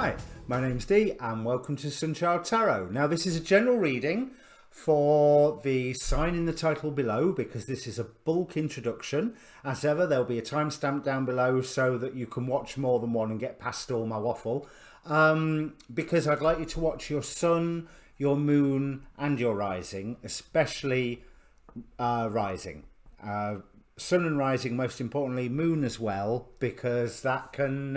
Hi, my name's Dee and welcome to Sunchild Tarot. Now this is a general reading for the sign in the title below because this is a bulk introduction. As ever, there'll be a timestamp down below so that you can watch more than one and get past all my waffle. Because I'd like you to watch your sun, your moon and your rising, especially rising. Sun and rising, most importantly, moon as well, because that can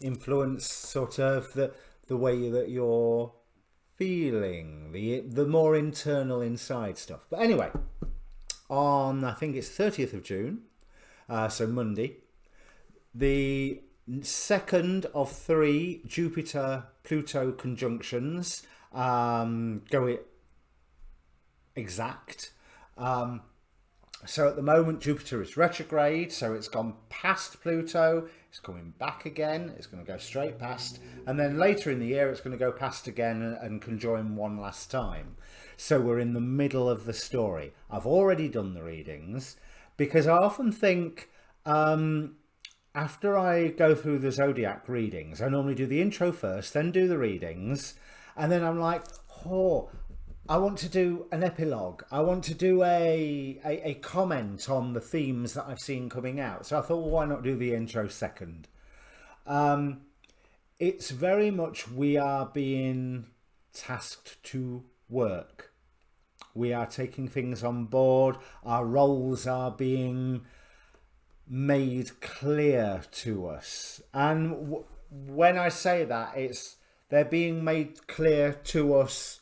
influence sort of the way that you're feeling, the more internal inside stuff. But anyway, on I think it's 30th of June, so Monday, the second of 3 Jupiter Pluto conjunctions go exact. So at the moment Jupiter is retrograde, so it's gone past Pluto, it's coming back again, it's going to go straight past, and then later in the year it's going to go past again and conjoin one last time. So we're in the middle of the story. I've already done the readings because I often think after I go through the zodiac readings, I normally do the intro first, then do the readings, and then I'm like, oh, I want to do an epilogue. I want to do a comment on the themes that I've seen coming out. So I thought, well, why not do the intro second? It's very much we are being tasked to work. We are taking things on board. Our roles are being made clear to us. And when I say that, they're being made clear to us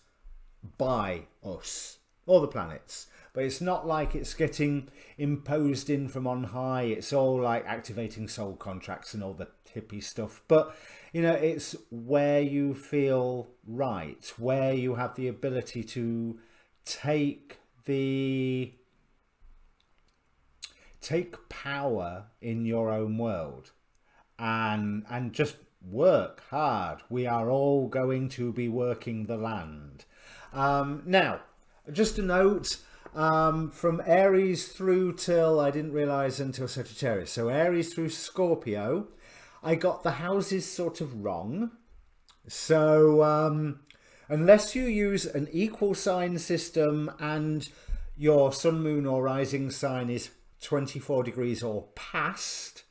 by us or the planets, but it's not like it's getting imposed in from on high. It's all like activating soul contracts and all the hippie stuff, but you know, it's where you feel right, where you have the ability to take power in your own world and just work hard. We are all going to be working the land. Now, just a note, from Aries through till, I didn't realise until Sagittarius, so Aries through Scorpio, I got the houses sort of wrong. So unless you use an equal sign system and your sun, moon or rising sign is 24 degrees or past,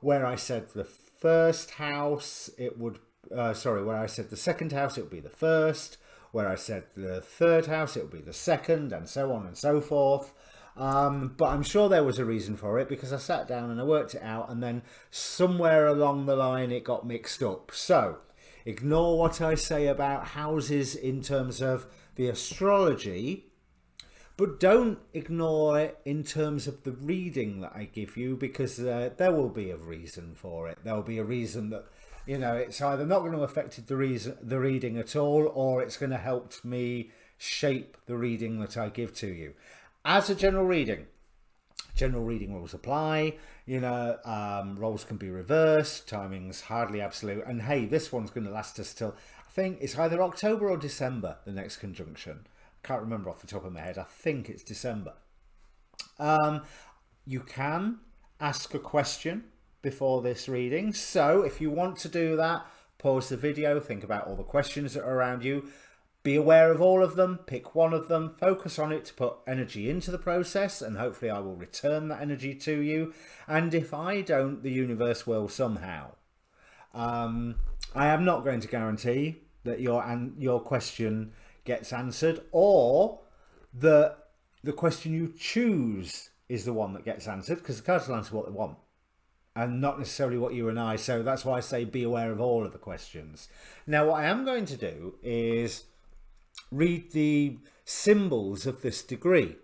where I said the first house, it would, where I said the second house, it would be the first. Where I said the third house, it would be the second, and so on and so forth. But I'm sure there was a reason for it because I sat down and I worked it out, and then somewhere along the line it got mixed up. So ignore what I say about houses in terms of the astrology, but don't ignore it in terms of the reading that I give you, because there will be a reason for it. There will be a reason that, you know, it's either not going to affect the reading at all, or it's going to help me shape the reading that I give to you. As a general reading rules apply. You know, roles can be reversed, timing's hardly absolute, and hey, this one's going to last us till, I think it's either October or December, the next conjunction. I can't remember off the top of my head. I think it's December. You can ask a question before this reading, so if you want to do that, pause the video, think about all the questions that are around you, be aware of all of them, pick one of them, focus on it to put energy into the process, and hopefully I will return that energy to you. And if I don't, the universe will somehow. I am not going to guarantee that your question gets answered, or that the question you choose is the one that gets answered, because the cards will answer what they want and not necessarily what you and I. So that's why I say be aware of all of the questions. Now, what I am going to do is read the symbols of this degree.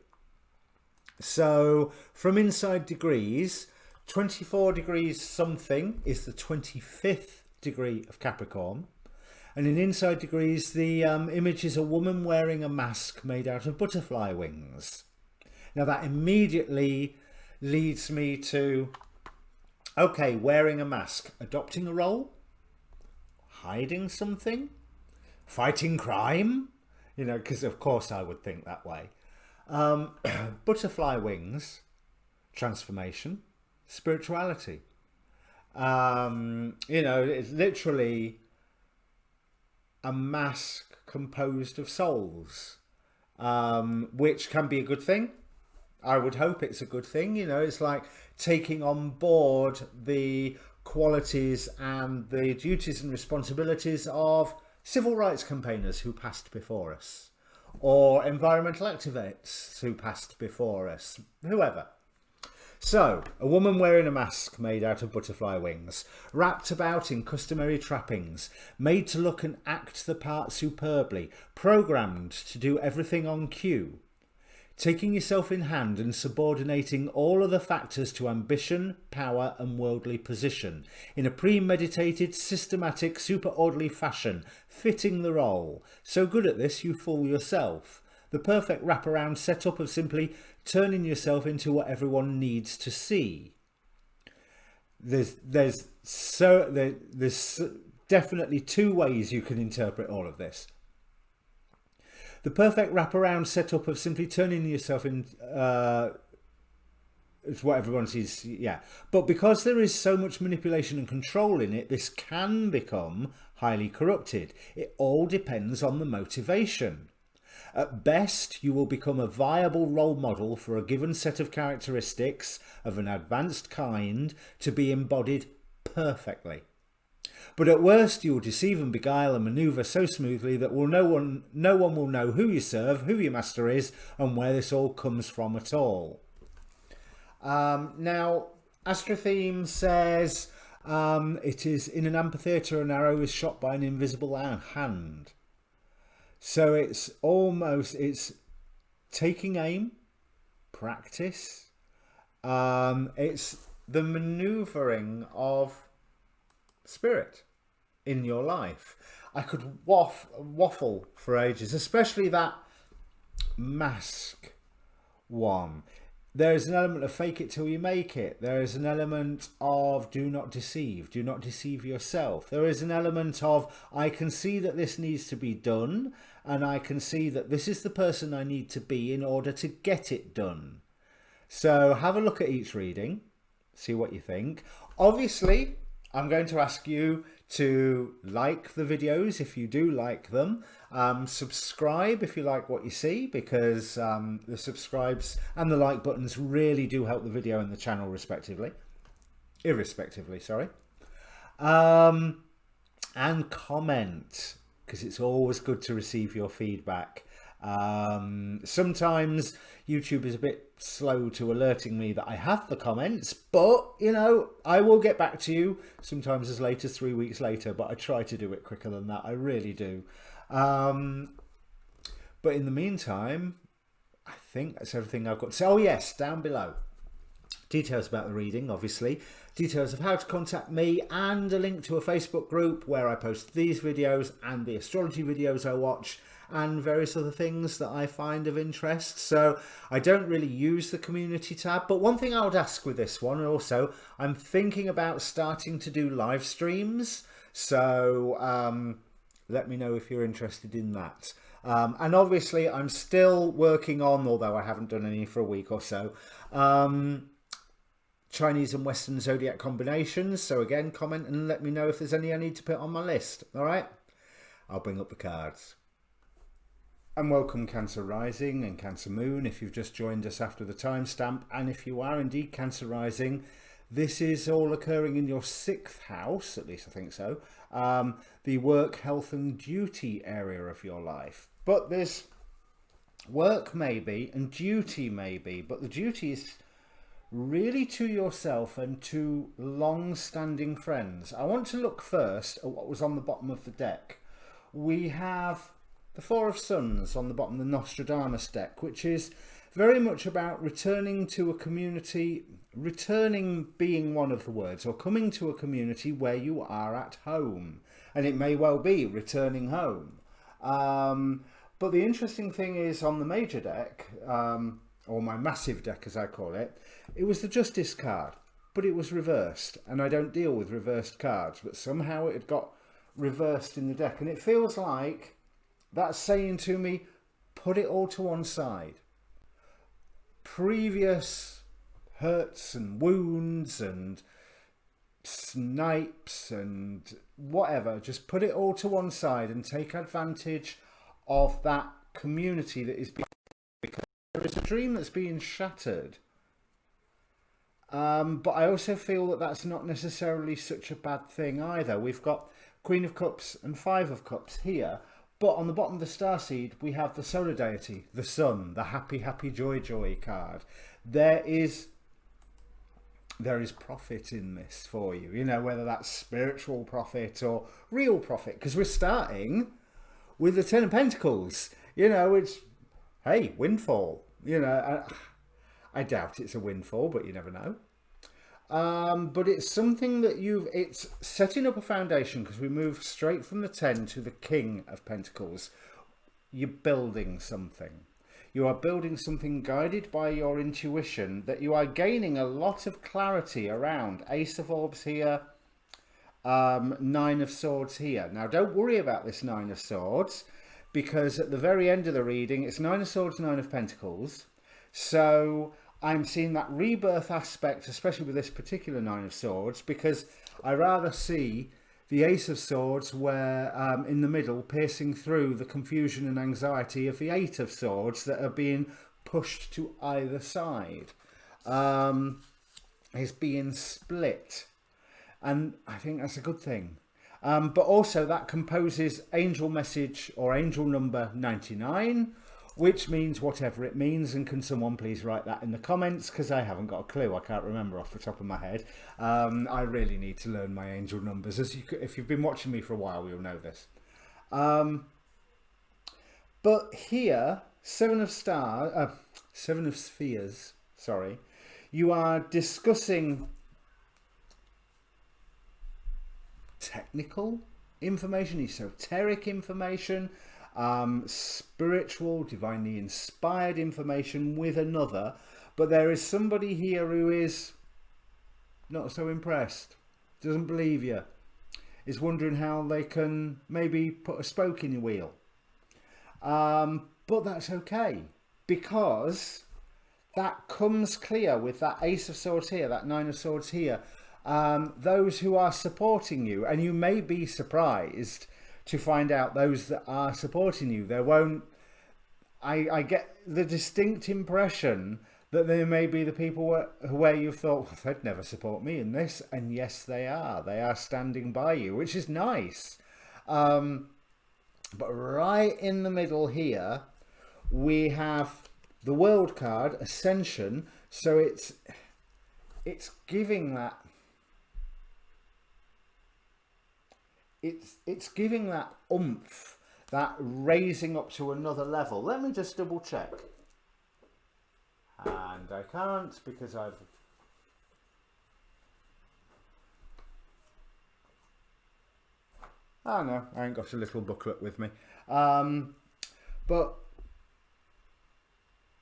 So from inside degrees, 24 degrees something is the 25th degree of Capricorn. And in inside degrees, the image is a woman wearing a mask made out of butterfly wings. Now that immediately leads me to, okay, wearing a mask, adopting a role, hiding something, fighting crime, you know, because of course I would think that way. Butterfly wings, transformation, spirituality. You know, it's literally a mask composed of souls, which can be a good thing. I would hope it's a good thing. You know, it's like taking on board the qualities and the duties and responsibilities of civil rights campaigners who passed before us, or environmental activists who passed before us, whoever. So, a woman wearing a mask made out of butterfly wings, wrapped about in customary trappings, made to look and act the part superbly, programmed to do everything on cue. Taking yourself in hand and subordinating all other factors to ambition, power and worldly position, in a premeditated, systematic, super-orderly fashion, fitting the role. So good at this you fool yourself. The perfect wraparound setup of simply turning yourself into what everyone needs to see. There's definitely two ways you can interpret all of this. The perfect wraparound setup of simply turning yourself in is what everyone sees, yeah. But because there is so much manipulation and control in it, this can become highly corrupted. It all depends on the motivation. At best, you will become a viable role model for a given set of characteristics of an advanced kind to be embodied perfectly. But at worst, you will deceive and beguile and manoeuvre so smoothly that no one will know who you serve, who your master is, and where this all comes from at all. Now, Astrotheme says it is in an amphitheatre, an arrow is shot by an invisible hand. So it's taking aim, practice. It's the manoeuvring of spirit in your life. I could waffle for ages, especially that mask one. There is an element of fake it till you make it. There is an element of do not deceive yourself. There is an element of I can see that this needs to be done, and I can see that this is the person I need to be in order to get it done. So have a look at each reading, see what you think. Obviously, I'm going to ask you to like the videos if you do like them. Subscribe if you like what you see, because the subscribes and the like buttons really do help the video and the channel irrespectively, sorry. And comment, because it's always good to receive your feedback. Sometimes YouTube is a bit slow to alerting me that I have the comments, but you know, I will get back to you sometimes as late as 3 weeks later, but I try to do it quicker than that. I really do. But in the meantime, I think that's everything I've got to say. Oh yes, down below, details about the reading, obviously, details of how to contact me, and a link to a Facebook group where I post these videos and the astrology videos I watch, and various other things that I find of interest. So I don't really use the community tab, but one thing I would ask with this one also, I'm thinking about starting to do live streams, so let me know if you're interested in that. And obviously I'm still working on, although I haven't done any for a week or so, Chinese and Western zodiac combinations. So again, comment and let me know if there's any I need to put on my list. All right, I'll bring up the cards. And welcome Cancer Rising and Cancer Moon if you've just joined us after the timestamp. And if you are indeed Cancer Rising, this is all occurring in your 6th house, at least I think so, the work, health and duty area of your life. But there's work maybe and duty maybe, but the duty is really to yourself and to long-standing friends. I want to look first at what was on the bottom of the deck. We have the Four of Suns on the bottom, the Nostradamus deck, which is very much about returning to a community, returning being one of the words, or coming to a community where you are at home. And it may well be returning home. But the interesting thing is on the major deck, or my massive deck as I call it, it was the Justice card, but it was reversed. And I don't deal with reversed cards, but somehow it had got reversed in the deck. And it feels like that's saying to me, put it all to one side. Previous hurts and wounds and snipes and whatever. Just put it all to one side and take advantage of that community that is being, because there is a dream that's being shattered. But I also feel that that's not necessarily such a bad thing either. We've got Queen of Cups and Five of Cups here, but on the bottom of the starseed we have the solar deity, the sun, the happy, happy, joy, joy card. There is profit in this for you, you know, whether that's spiritual profit or real profit, because we're starting with the Ten of Pentacles. You know, it's, hey, windfall. You know, I doubt it's a windfall, but you never know. But it's something that it's setting up a foundation, because we move straight from the 10 to the King of Pentacles. You're building something. You are building something guided by your intuition that you are gaining a lot of clarity around. Ace of Orbs here, Nine of Swords here. Now, don't worry about this Nine of Swords, because at the very end of the reading, it's Nine of Swords, Nine of Pentacles. So I'm seeing that rebirth aspect, especially with this particular Nine of Swords, because I rather see the Ace of Swords where in the middle, piercing through the confusion and anxiety of the Eight of Swords that are being pushed to either side. Is being split. And I think that's a good thing. But also that composes angel message or angel number 99, which means whatever it means. And can someone please write that in the comments, because I haven't got a clue. I can't remember off the top of my head. I really need to learn my angel numbers. If you've been watching me for a while, you'll know this. But here, Seven of Spheres, sorry, you are discussing technical information, esoteric information, spiritual, divinely inspired information with another. But there is somebody here who is not so impressed, doesn't believe you, is wondering how they can maybe put a spoke in your wheel. But that's okay, because that comes clear with that Ace of Swords here, that Nine of Swords here. Those who are supporting you, and you may be surprised to find out those that are supporting you. There won't, I get the distinct impression that there may be the people where you thought, well, they'd never support me in this, and yes, they are standing by you, which is nice. But right in the middle here we have the World card, Ascension. So it's giving that, it's giving that oomph, that raising up to another level. Let me just double check. And I can't, because oh no, I ain't got a little booklet with me. But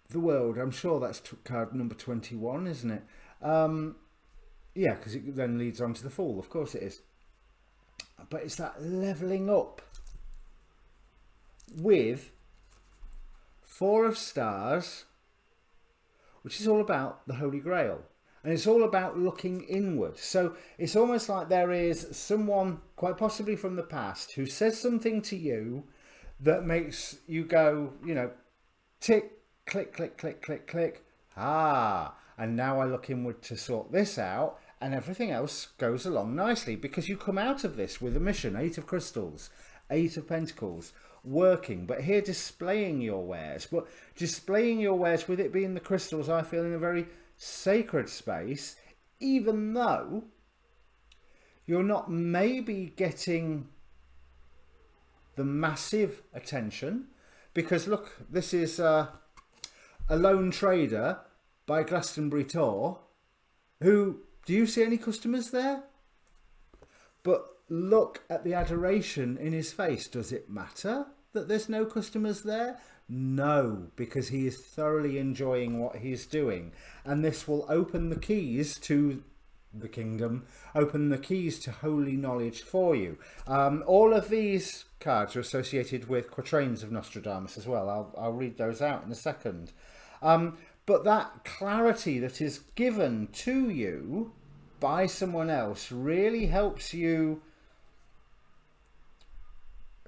the World, I'm sure that's card number 21, isn't it? Yeah, because it then leads on to the Fool. Of course it is. But it's that leveling up with Four of Stars, which is all about the Holy Grail. And it's all about looking inward. So it's almost like there is someone, quite possibly from the past, who says something to you that makes you go, you know, tick, click, click, click, click, click. Ah, and now I look inward to sort this out, and everything else goes along nicely, because you come out of this with a mission. Eight of Crystals, Eight of Pentacles, working, but here displaying your wares. But displaying your wares, with it being the crystals, I feel in a very sacred space, even though you're not maybe getting the massive attention, because look, this is a Lone Trader by Glastonbury Tor, who, do you see any customers there? But look at the adoration in his face. Does it matter that there's no customers there? No, because he is thoroughly enjoying what he's doing. And this will open the keys to the kingdom, open the keys to holy knowledge for you. All of these cards are associated with quatrains of Nostradamus as well. I'll read those out in a second. But that clarity that is given to you by someone else really helps you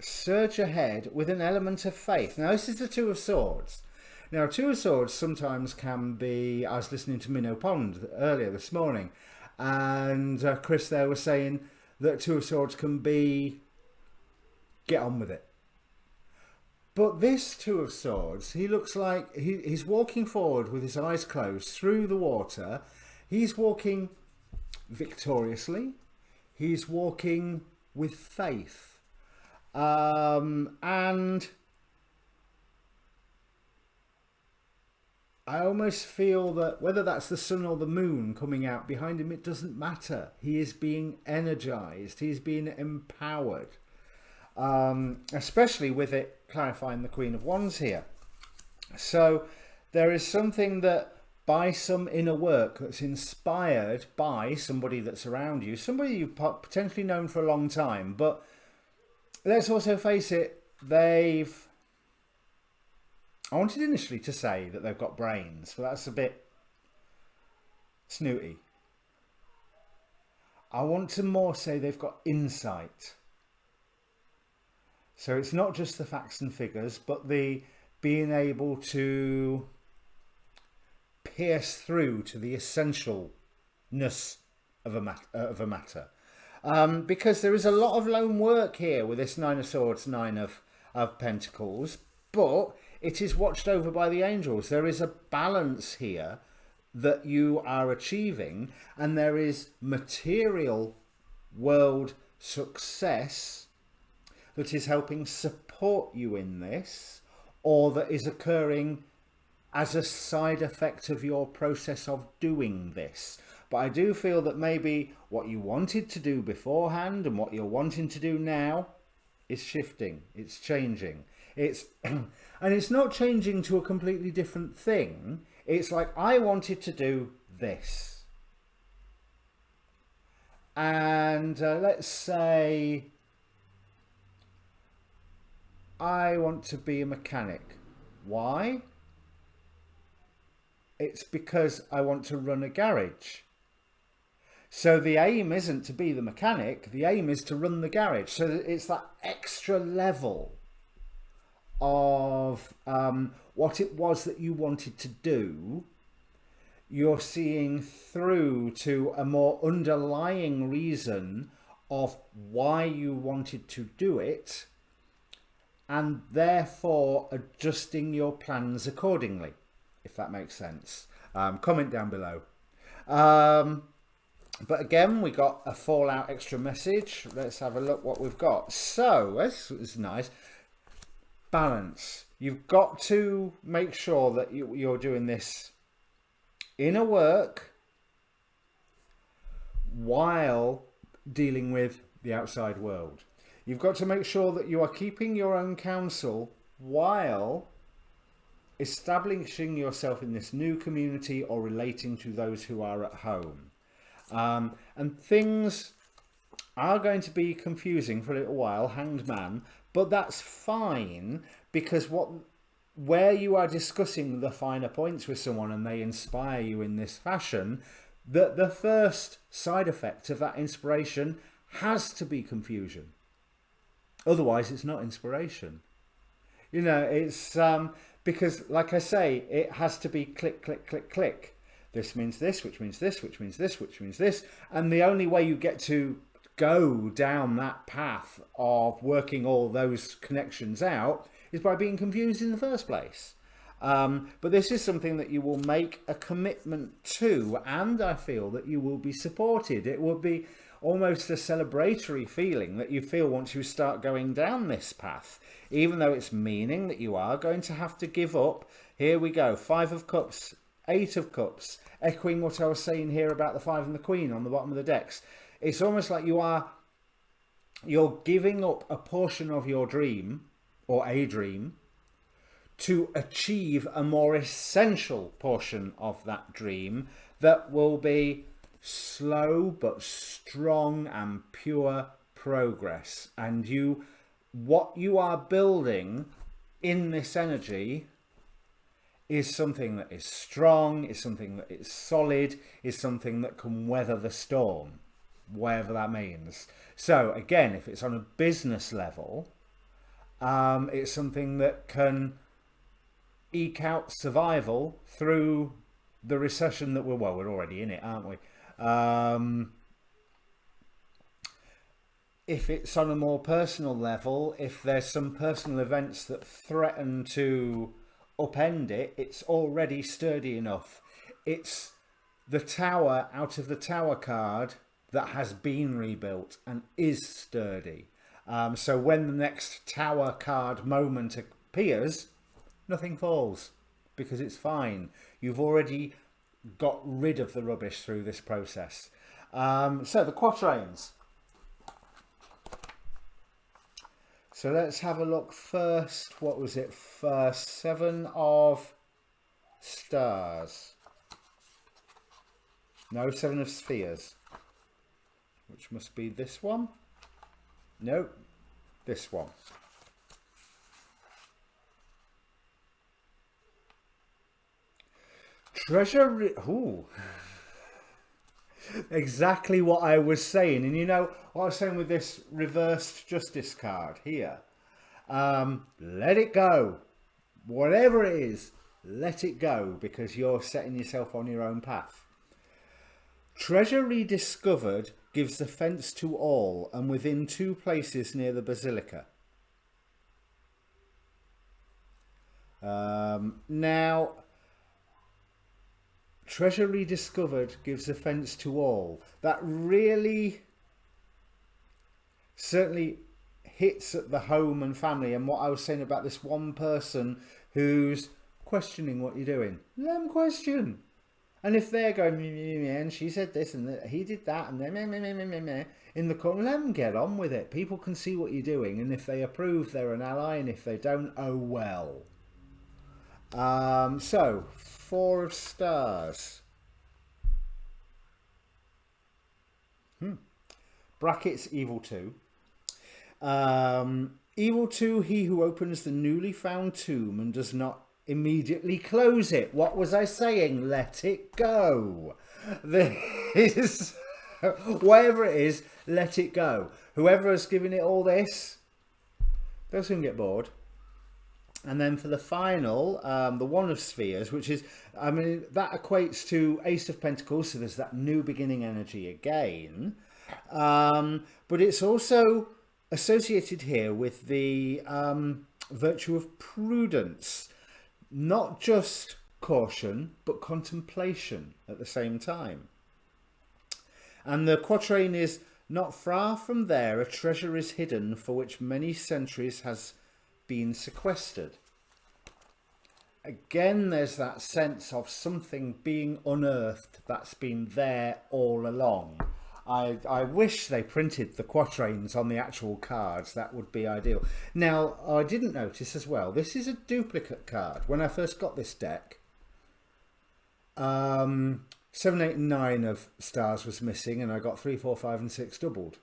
surge ahead with an element of faith. Now, this is the Two of Swords. Now, Two of Swords sometimes can be, I was listening to Minnow Pond earlier this morning, and Chris there was saying that Two of Swords can be, get on with it. But this Two of Swords, he looks like he's walking forward with his eyes closed through the water. He's walking victoriously. He's walking with faith. And I almost feel that whether that's the sun or the moon coming out behind him, it doesn't matter. He is being energized. He's being empowered. Especially with it clarifying the Queen of Wands here. So there is something that by some inner work that's inspired by somebody that's around you, somebody you've potentially known for a long time, but let's also face it, I wanted initially to say that they've got brains, but that's a bit snooty. I want to more say they've got insight. So it's not just the facts and figures, but the being able to pierce through to the essentialness of a matter. Because there is a lot of lone work here with this Nine of Swords, Nine of Pentacles, but it is watched over by the angels. There is a balance here that you are achieving, and there is material world success that is helping support you in this, or that is occurring as a side effect of your process of doing this. But I do feel that maybe what you wanted to do beforehand and what you're wanting to do now is shifting, it's changing. And it's not changing to a completely different thing. It's like, I wanted to do this. And let's say I want to be a mechanic. Why? It's because I want to run a garage. So the aim isn't to be the mechanic, the aim is to run the garage. So it's that extra level of what it was that you wanted to do. You're seeing through to a more underlying reason of why you wanted to do it, and therefore adjusting your plans accordingly, if that makes sense. Comment down below. But again, we got a Fallout extra message. Let's have a look what we've got. So, this is nice. Balance. You've got to make sure that you're doing this inner work while dealing with the outside world. You've got to make sure that you are keeping your own counsel while establishing yourself in this new community or relating to those who are at home. And things are going to be confusing for a little while, Hanged Man, but that's fine, because where you are discussing the finer points with someone and they inspire you in this fashion, that the first side effect of that inspiration has to be confusion. Otherwise, it's not inspiration. You know, it's because, like I say, it has to be click, click, click, click. This means this, which means this, which means this, which means this. And the only way you get to go down that path of working all those connections out is by being confused in the first place. But this is something that you will make a commitment to, and I feel that you will be supported. It will be almost a celebratory feeling that you feel once you start going down this path, even though it's meaning that you are going to have to give up. Here we go, 5 of Cups, 8 of Cups, echoing what I was saying here about the 5 and the Queen on the bottom of the decks. It's almost like you're giving up a portion of your dream, or a dream, to achieve a more essential portion of that dream that will be slow but strong and pure progress. And what you are building in this energy is something that is strong, is something that is solid, is something that can weather the storm, whatever that means. So again, if it's on a business level, it's something that can eke out survival through the recession that we're already in it, aren't we? If it's on a more personal level, if there's some personal events that threaten to upend it, it's already sturdy enough. It's the Tower out of the Tower card that has been rebuilt and is sturdy. So when the next Tower card moment appears, nothing falls because it's fine. You've already got rid of the rubbish through this process. So the quatrains. So let's have a look first. What was it first? 7 of stars. No, 7 of spheres. Which must be this one. No, this one. Treasure. Ooh. Exactly what I was saying. And you know what I was saying with this reversed justice card here? Let it go. Whatever it is, let it go, because you're setting yourself on your own path. Treasure rediscovered gives offence to all, and within 2 places near the basilica. Now, treasure rediscovered gives offence to all. That really certainly hits at the home and family, and what I was saying about this one person who's questioning what you're doing. Let them question. And if they're going, meh, meh, meh, and she said this and he did that, and then meh, meh, meh, meh, meh, in the corner, let them get on with it. People can see what you're doing, and if they approve, they're an ally, and if they don't, oh well. So 4 of stars. Brackets evil 2. Evil 2, he who opens the newly found tomb and does not immediately close it. What was I saying? Let it go. This, whatever it is, let it go. Whoever has given it all this, they'll soon get bored. And then for the final, the 1 of spheres, which is, I mean, that equates to Ace of Pentacles, so there's that new beginning energy again. But it's also associated here with the virtue of prudence. Not just caution, but contemplation at the same time. And the quatrain is, not far from there a treasure is hidden for which many centuries has been sequestered. Again, there's that sense of something being unearthed that's been there all along. I wish they printed the quatrains on the actual cards. That would be ideal. Now, I didn't notice as well, this is a duplicate card. When I first got this deck, 7, 8 and 9 of stars was missing, and I got 3, 4, 5 and 6 doubled.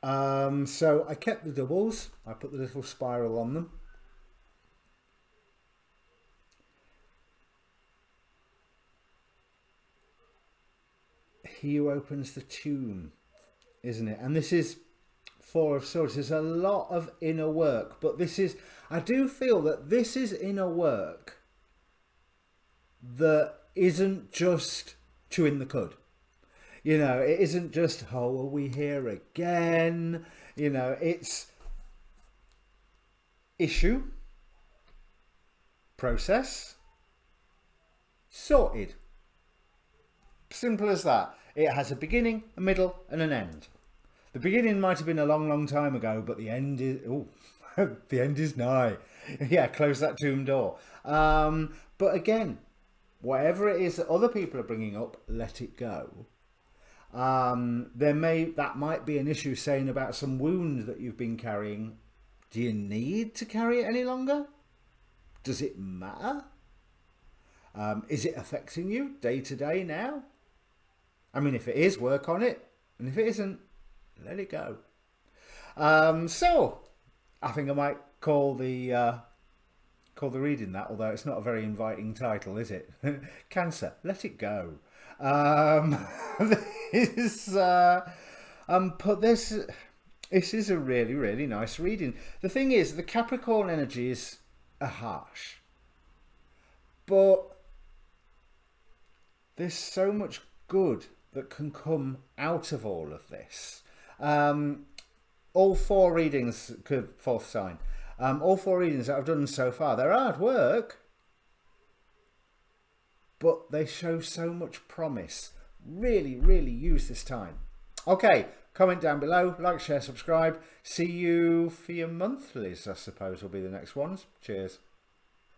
So I kept the doubles. I put the little spiral on them. He who opens the tomb, isn't it? And this is 4 of swords. There's a lot of inner work, but this is, I do feel that this is inner work that isn't just chewing the cud. You know, it isn't just, oh, are we here again? You know, it's issue, process, sorted. Simple as that. It has a beginning, a middle and an end. The beginning might have been a long, long time ago, but the end is, oh, the end is nigh. Yeah, close that tomb door. But again, whatever it is that other people are bringing up, let it go. That might be an issue saying about some wound that you've been carrying. Do you need to carry it any longer? Does it matter? Is it affecting you day to day now? I mean, if it is, work on it. And if it isn't, let it go. So, I think I might call the call the reading that, although it's not a very inviting title, is it? Cancer, let it go. this, but this is a really, really nice reading. The thing is, the Capricorn energies are harsh, but there's so much good that can come out of all of this. All four readings, fourth sign, all four readings that I've done so far, they're hard work, but they show so much promise. Really, really use this time. Okay, comment down below, like, share, subscribe. See you for your monthlies, I suppose, will be the next ones. Cheers.